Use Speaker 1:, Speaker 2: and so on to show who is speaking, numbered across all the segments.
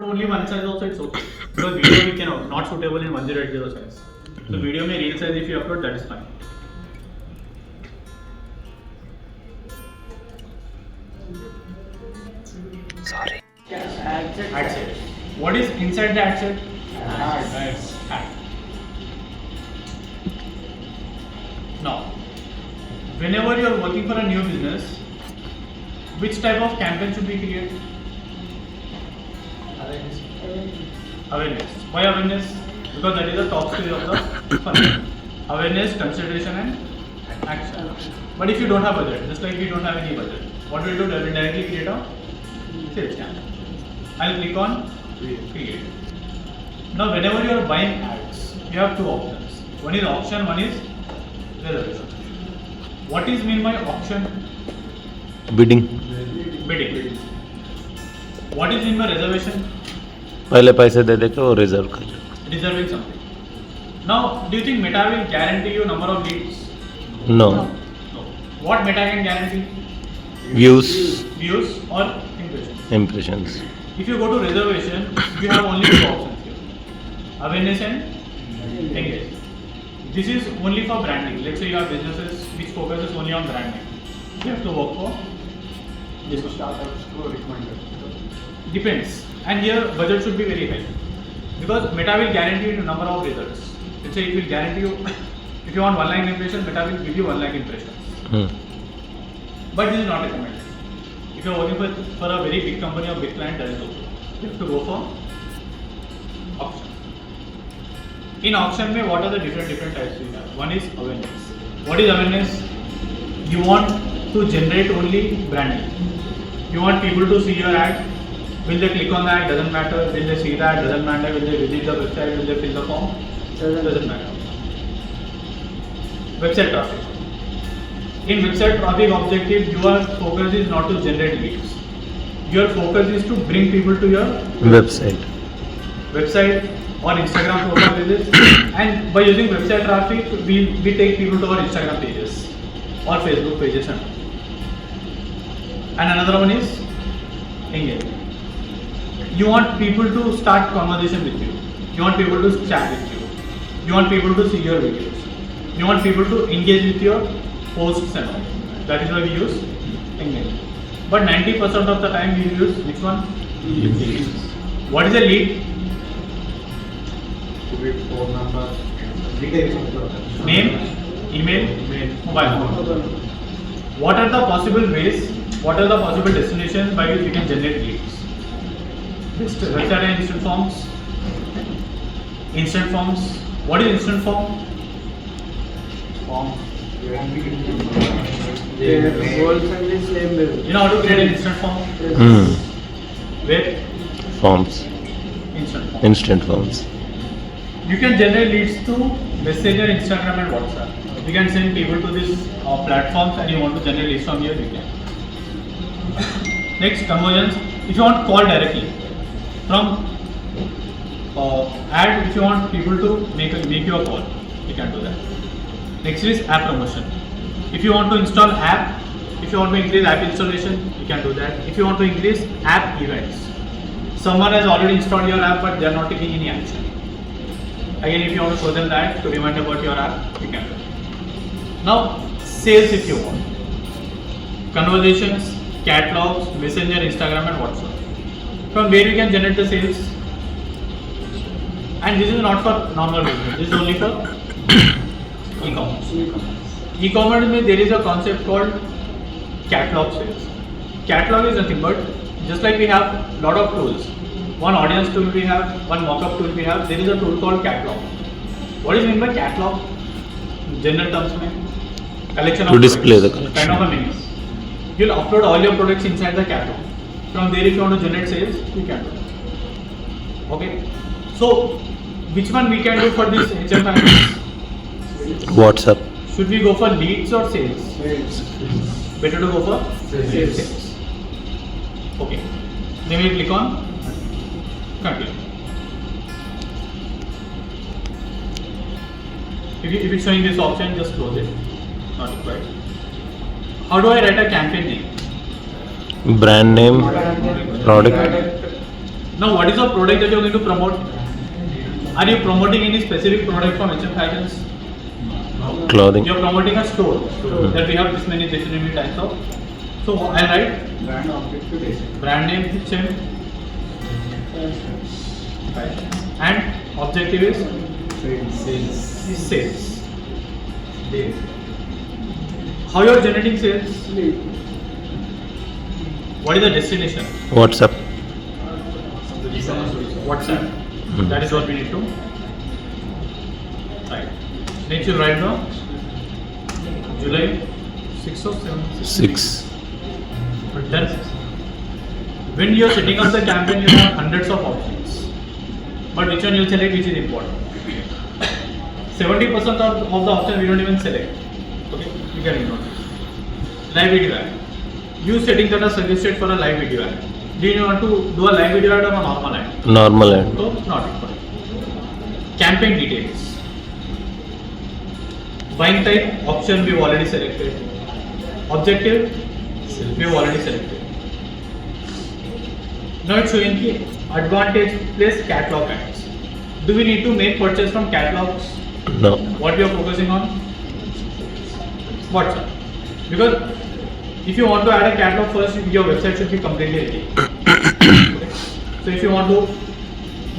Speaker 1: Only one size also it's okay. Because video we cannot, not suitable in 1080 size. So video may real size if you upload, that is fine.
Speaker 2: Sorry.
Speaker 1: Ad set. What is inside the ad set? Ads. Ad. Now, whenever you are working for a new business, which type of campaign should we create? Awareness. Why awareness? Because that is the top stage of the funnel. Awareness, consideration and action. But if you don't have budget, just like we don't have any budget, what will do? I will directly create a sales campaign. I'll click on create. Now whenever you are buying ads, you have two options. One is auction, one is reservation. What is mean by auction?
Speaker 2: Bidding.
Speaker 1: Bidding. What is mean by reservation?
Speaker 2: पहले पैसे दे देके वो reserve कर ले.
Speaker 1: Reserving something. Now, do you think Meta will guarantee you number of leads?
Speaker 2: No.
Speaker 1: No. What Meta can guarantee?
Speaker 2: Views,
Speaker 1: Views or impressions.
Speaker 2: impressions.
Speaker 1: If you go to reservation, you have only two options here: awareness and engage. This is only for branding. Let's say you have businesses which focuses only on branding. You have to work for this one.
Speaker 3: Startups to recommended.
Speaker 1: Depends. And here budget should be very high. Because Meta will guarantee you the number of results. Let's say it will guarantee you, if you want 1 lakh impression, Meta will give you 1 lakh impressions. But this is not recommended. If you are working for a very big company or big client, that is okay. You have to go for auction. In auction, what are the different types we have? One is awareness. What is awareness? You want to generate only branding. You want people to see your ad. Will they click on the ad? Doesn't matter. Will they see that? Doesn't matter. Will they visit the website? Will they fill the form? Doesn't matter. Website traffic. In website traffic objective, your focus is not to generate leads. Your focus is to bring people to your
Speaker 2: Website.
Speaker 1: or Instagram profile pages. And by using website traffic, we take people to our Instagram pages or Facebook pages. And another one is engagement. You want people to start conversation with you. You want people to chat with you. You want people to see your videos. You want people to engage with your posts and all. That is why we use engagement. But 90% of the time we use which one? Leads. What is a lead?
Speaker 3: Could be phone number, details of the
Speaker 1: Name, email, mobile number. What are the possible ways? What are the possible destinations by which we can generate leads? Website and instant forms. Instant forms. What is instant form?
Speaker 3: form.
Speaker 1: You know how to create an instant form? Where?
Speaker 2: Forms.
Speaker 1: Instant form.
Speaker 2: Instant forms.
Speaker 1: You can generate leads through Messenger, Instagram and WhatsApp. You can send people to these platforms and you want to generate leads from here, you can. Next, conversions. If you want call directly from ad, if you want people to make you a call, you can do that. Next is app promotion. If you want to install app, if you want to increase app installation, you can do that. If you want to increase app events, someone has already installed your app but they are not taking any action. Again, if you want to show them that to remind about your app, you can do it. Now, sales if you want. Conversations, catalogs, Messenger, Instagram and WhatsApp. From where you can generate the sales. And this is not for normal business, this is only for e-commerce. E-commerce means there is a concept called catalog sales. Catalog is nothing but, just like we have lot of tools. One audience tool we have, one mock-up tool we have, there is a tool called catalog. What is meant by catalog? General terms mein, collection of
Speaker 2: To display the
Speaker 1: products,
Speaker 2: collection.
Speaker 1: kind of a menu. You'll upload all your products inside the catalog. From there if you want to generate sales, you can do it. Okay. So, which one we can do for this HM finance?
Speaker 2: WhatsApp.
Speaker 1: Should we go for leads or sales? Better to go for
Speaker 3: Sales.
Speaker 1: Okay. Then we click on continue. If it's showing this option, just close it. Not required. How do I write a campaign name?
Speaker 2: Brand name. Product.
Speaker 1: Now, what is the product that you are going to promote? Are you promoting any specific product from HM Fashions?
Speaker 2: Clothing.
Speaker 1: You are promoting a store that we have this many types of. So I'll write
Speaker 3: Brand objective basic.
Speaker 1: brand name HM and objective is sales. How you are generating sales? What is the destination?
Speaker 2: WhatsApp.
Speaker 1: WhatsApp. That is what we need to write. Next you write now July 6 or 7?
Speaker 2: 6.
Speaker 1: Then when you are setting up the campaign, you have hundreds of options. But which one you select, which is important. 70% of the options we don't even select. Okay, you can ignore it. Live video ad. You settings that are suggested for a live video ad. Do you want to do a live video ad or a normal ad?
Speaker 2: Normal ad.
Speaker 1: So not required. Campaign details. Buying type option we've already selected. Objective we've already selected. Now it's showing the advantage place catalog ads. Do we need to make purchase from catalogs?
Speaker 2: No.
Speaker 1: What we are focusing on? WhatsApp. Because if you want to add a catalog first, your website should be completely ready. Okay. So if you want to,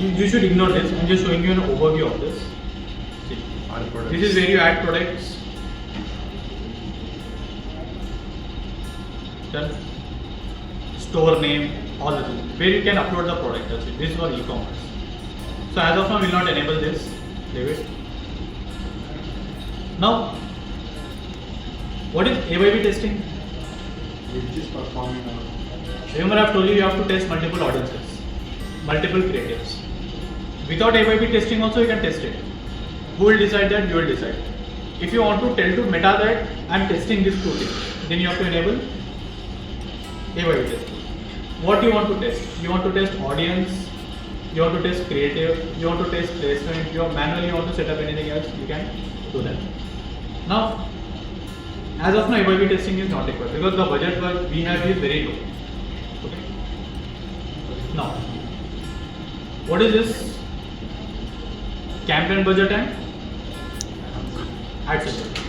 Speaker 1: you should ignore this. I'm just showing you an overview of this. See. This is where you add products. Then store name, all the things. Where you can upload the product. That's it. This is for e-commerce. So as of now, we will not enable this. Leave it. Now, what is AYB testing?
Speaker 3: Which is performing.
Speaker 1: Remember, I've told you have to test multiple audiences, multiple creatives. Without AYB testing, also you can test it. Who will decide that? You will decide. If you want to tell to Meta that I'm testing this two things, then you have to enable AYB testing. What do you want to test? You want to test audience, you want to test creative, you want to test placement, you manually want to set up anything else, you can do that. Now, as of now, AYB testing is not required because the budget that we have is very low. Okay. Now, what is this? Campaign budget and ad set.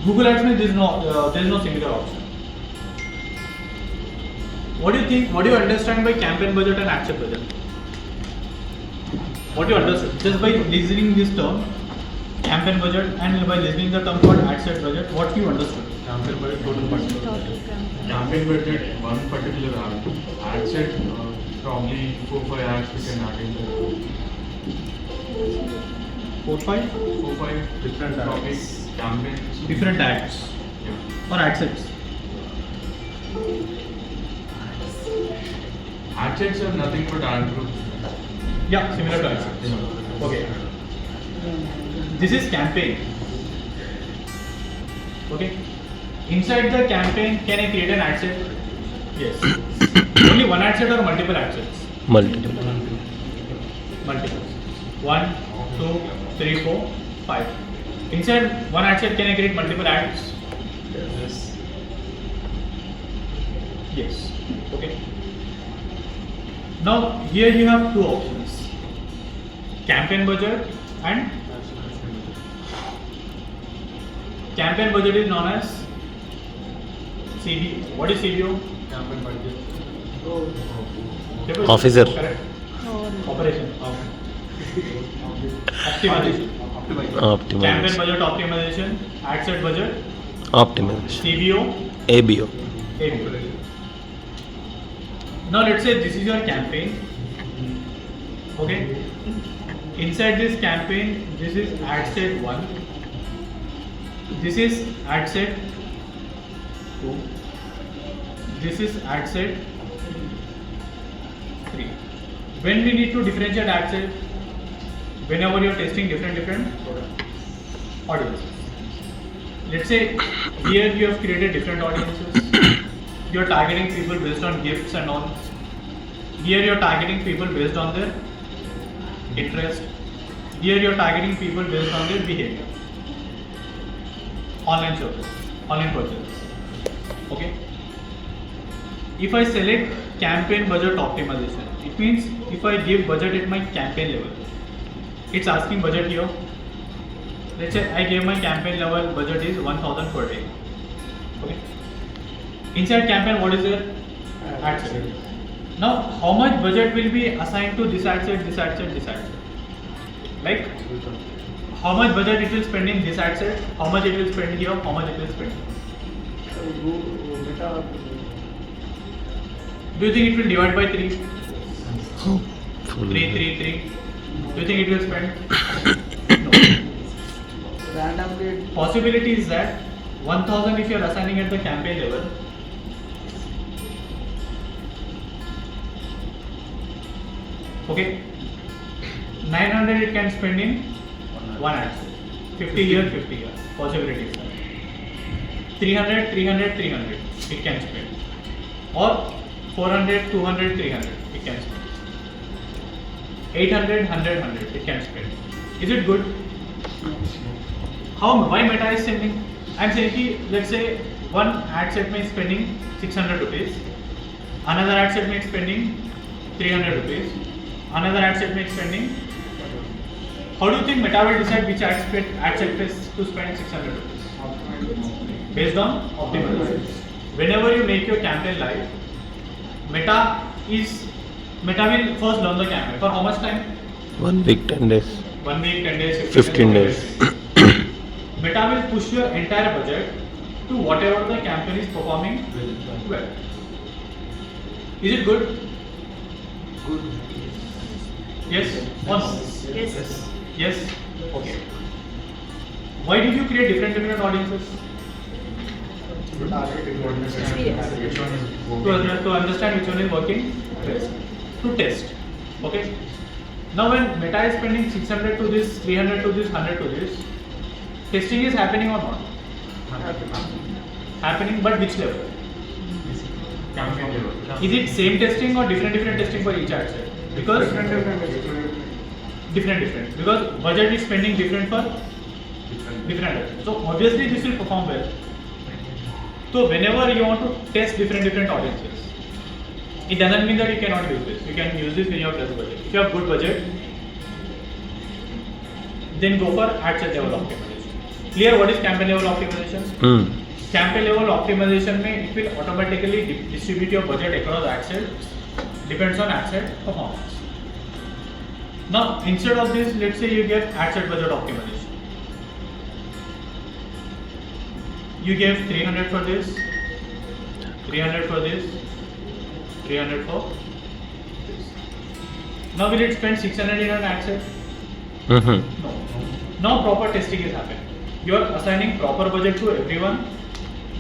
Speaker 1: Google Ads में there is no similar option. What do you think? What do you understand by campaign budget and ad set budget? What do you understand? Just by listening this term, campaign budget, and by listening the term called ad set budget, what you understood?
Speaker 3: Campaign budget total particular. Campaign budget one particular ad. Ad set probably 4-5 ads we can add in there. 4-5 different topics, campaigns.
Speaker 1: Different ads
Speaker 3: Yeah.
Speaker 1: or ad sets.
Speaker 3: Ad sets are nothing but ad groups.
Speaker 1: Yeah, similar to ad sets. Okay. This is campaign. Okay. Inside the campaign, can I create an ad set? Yes. Only one ad set or multiple ad sets?
Speaker 2: Multiple.
Speaker 1: Multiple. 1, 2, 3, 4, 5. Inside one ad set, can I create multiple ads?
Speaker 3: Yes.
Speaker 1: Yes. Okay. Now here you have two options: campaign budget and campaign budget is known as CBO. What is CBO?
Speaker 3: Campaign budget.
Speaker 2: Officer.
Speaker 1: Correct. Operation. Optimization. Campaign
Speaker 2: Optimization.
Speaker 1: budget optimization. Ad set budget.
Speaker 2: Optimization.
Speaker 1: CBO.
Speaker 2: ABO.
Speaker 1: ABO. Now let's say this is your campaign. Okay. Inside this campaign, this is ad set 1. This is ad set 2. This is ad set 3. When we need to differentiate ad set, whenever you are testing different audiences. Let's say here you have created different audiences. You are targeting people based on gifts and all. Here you are targeting people based on their interest. Here you are targeting people based on their behavior. Online shopping, online purchases. Okay. If I select campaign budget optimization, It means if I give budget at my campaign level, it's asking budget here. Let's say I gave my campaign level budget is 1,000 per day. Okay. Inside campaign, what is there? Ad set. Now, how much budget will be assigned to this ad set, this ad set, this ad set? Like, how much budget it will spend in this ad set, how much it will spend here, how much it will spend here. Do you think it will divide by 3? 3, 3, 3. Do you think it will spend? No.
Speaker 4: Randomly.
Speaker 1: Possibility is that 1,000 if you are assigning at the campaign level, okay, 900 it can spend in one ad set. 50 here, 50 here. Possibility is that. 300, 300, 300 it can spend. Or 400, 200, 300 it can spend. 800, 100, 100 it can spend. Is it good? Why Meta is sending? I am saying ki, let's say one ad set may spending 600 rupees, another ad set may spending 300 rupees, another ad set may spending. How do you think Meta will decide which ad set is to spend 600 rupees? Based on optimization. Whenever you make your campaign live, Meta will first learn the campaign. For how much time?
Speaker 2: 1 week, 10 days.
Speaker 1: 1 week, 10 days,
Speaker 2: 15 days.
Speaker 1: Meta will push your entire budget to whatever the campaign is performing well. Is it good?
Speaker 4: Good.
Speaker 1: Yes or no?
Speaker 4: Yes.
Speaker 1: Yes? Okay. Why did you create different audiences?
Speaker 3: Which one is
Speaker 1: To understand which one is working best. To test. Okay. Now when Meta is spending 600 to this, 300 to this, 100 to this, testing is happening or not? Happening, but which level?
Speaker 3: campaign level?
Speaker 1: Is it same testing or different testing for each ad set? Because different. Because budget is spending different for different ad sets. So obviously this will perform well. So whenever you want to test different audiences, it doesn't mean that you cannot use this. You can use this when you have less budget. If you have good budget, then go for ad set level optimization. Clear what is campaign level optimization? Campaign level optimization mein it will automatically distribute your budget across ad sets, depends on ad set performance. Now instead of this, let's say you get ad set budget optimization. You gave 300 for this, 300 for this, 300 for this. Now will it spend 600 in an ad set? No. Now proper testing is happening. You are assigning proper budget to everyone.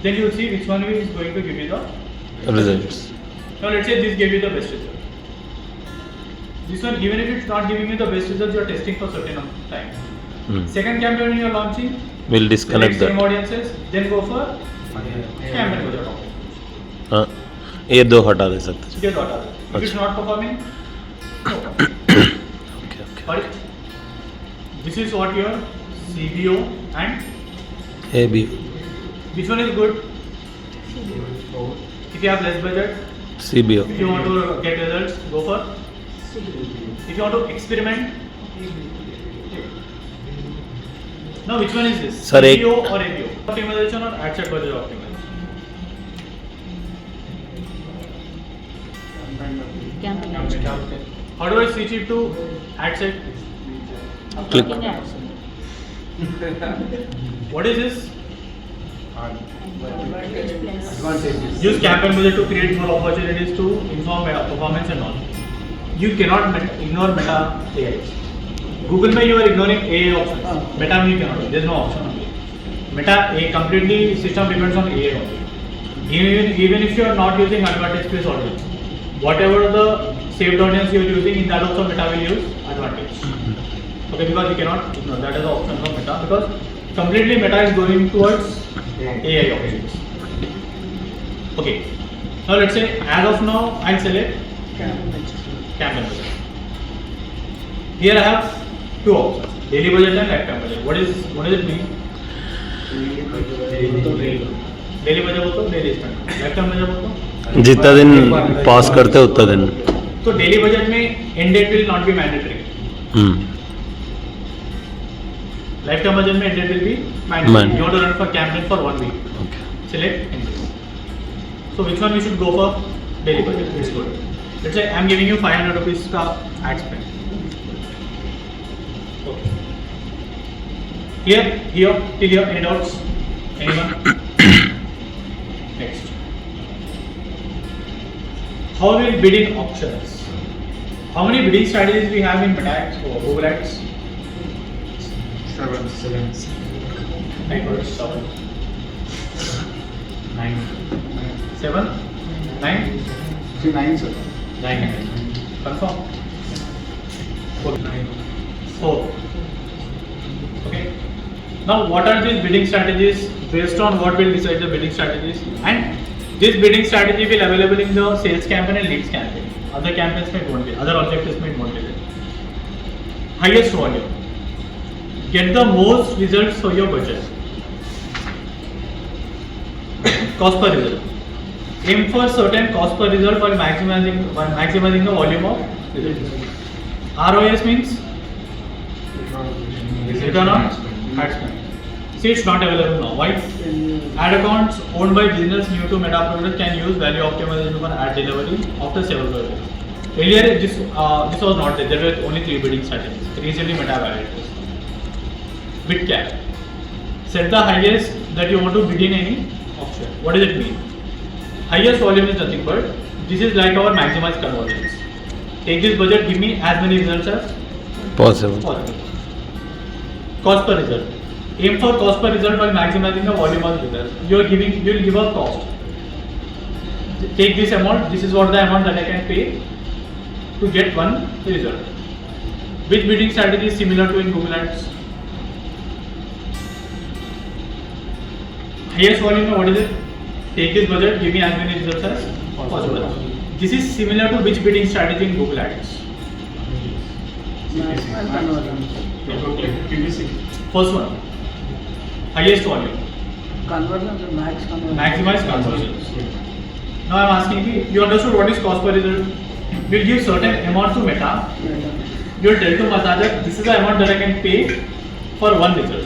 Speaker 1: Then you will see which one is going to give you the
Speaker 2: Results.
Speaker 1: Now let's say this gave you the best result. This one, even if it's not giving you the best results, you are testing for certain time. Second campaign when you are launching,
Speaker 2: We'll disconnect
Speaker 1: select same
Speaker 2: that.
Speaker 1: audiences, then go for campaign budget optimization.
Speaker 2: हाँ, ये दो हटा दे सकते हैं.
Speaker 1: Get what are they? If it's not performing, no.
Speaker 2: Okay.
Speaker 1: But this is what your CBO and
Speaker 2: AB.
Speaker 1: which one is good? If you have less budget,
Speaker 2: CBO.
Speaker 1: if you want to get results, go for. If you want to experiment, now which one is this?
Speaker 2: Sir,
Speaker 1: CBO or ABO? Optimization or ad set budget optimization? How do I switch it to ad set?
Speaker 2: Click.
Speaker 1: What is this? Use campaign budget to create more opportunities to inform performance and all. You cannot ignore Meta AI. Google Pay, you are ignoring AI options. Meta you cannot. There is no option. Meta A completely system depends on AI only. Even if you are not using advantage based audience, whatever the saved audience you are using, in that also Meta will use advantage. Okay, because you cannot ignore that is the option from Meta, because completely Meta is going towards AI options. Okay. Now let's say as of now I'll select campaign budget. Here I have two options: daily budget and lifetime budget. What does it mean? Daily budget बोलते हो, daily spend. Lifetime budget बोलते हो.
Speaker 2: जितना दिन पास करते हैं उतना दिन.
Speaker 1: तो तो डेली बजट में end date will not be mandatory. Life time budget में end date will be mandatory.
Speaker 2: Mandatory.
Speaker 1: You want to run for campaign for 1 week.
Speaker 2: Okay.
Speaker 1: Select end date. So which one we should go for? Daily budget. It's good. Let's say I'm giving you 500 rupees का ad spend. Okay. Here, till here, any doubts? Anyone? Next. How will bidding options? How many bidding strategies we have in Metax or Google Ads?
Speaker 3: 7.
Speaker 1: Right, or 7? 9. 7? 9?
Speaker 3: 9, sir.
Speaker 1: 9. Confirm? 4. 4. Okay. Now, what are these bidding strategies? Based on what will decide the bidding strategies? And this bidding strategy will available in the sales campaign and leads campaign. Other campaigns may won't be. Other objectives may won't be there. Highest volume. Get the most results for your budget. Cost per result. Aim for certain cost per result while maximizing the volume of results. ROAS means return on ad spend. See, it's not available now. Why? Ad accounts owned by business new to Meta products can use value optimization for ad delivery after several years. Earlier, this was not there. There were only 3 bidding strategies. Recently, Meta added this. Bid cap. Set the highest that you want to bid in any option. What does it mean? Highest volume is nothing but this is like our maximized conversions. Take this budget, give me as many results as
Speaker 2: Possible.
Speaker 1: possible. Cost per result. Aim for cost per result while maximizing the volume of results. You will give a cost. Take this amount. This is what the amount that I can pay to get one result. Which bidding strategy is similar to in Google Ads? Highest volume, what is it? Take this budget, give me as many results as possible. This is similar to which bidding strategy in Google Ads?
Speaker 3: PPC.
Speaker 1: First one. Highest volume.
Speaker 5: Conversion to max conversion.
Speaker 1: Maximize conversions. Now I am asking you, you understood what is cost per result? We'll give certain amount to Meta. You will tell to Meta that this is the amount that I can pay for one result.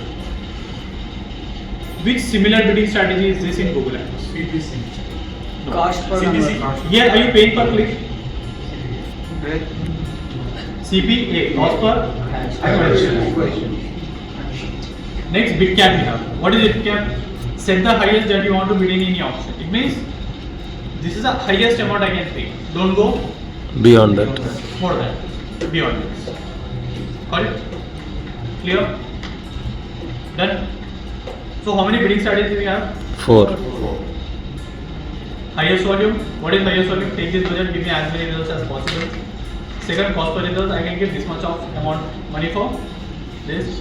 Speaker 1: Which similar bidding strategy is this in Google Ads?
Speaker 3: PPC.
Speaker 5: Cost per
Speaker 3: CPC.
Speaker 5: conversion.
Speaker 1: Here, are you paying per click?
Speaker 4: Right.
Speaker 1: CPA, cost per.
Speaker 4: Question.
Speaker 1: Next, bid cap we have. What is bid cap? Set the highest that you want to bid in any option. It means this is the highest amount I can pay. Don't go
Speaker 2: Beyond that.
Speaker 1: more than beyond this. Got it? Clear? Done? So how many bidding strategies we have?
Speaker 2: 4.
Speaker 1: Highest volume. What is highest volume? Take this budget, give me as many results as possible. Second, cost per results. I can give this much of amount money for this.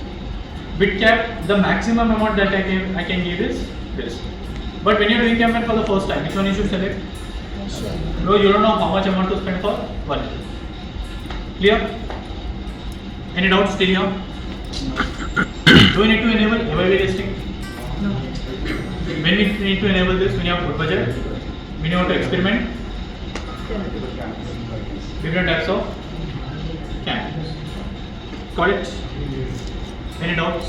Speaker 1: Bid cap. The maximum amount that I can give is this. But when you're doing campaign for the first time, which one you should select? No, you don't know how much amount to spend for one. Clear? Any doubts till here? Do we need to enable A/B testing?
Speaker 5: No.
Speaker 1: When we need to enable this, when you have good budget, when you want to experiment, different types of campaigns. Got it? Any doubts?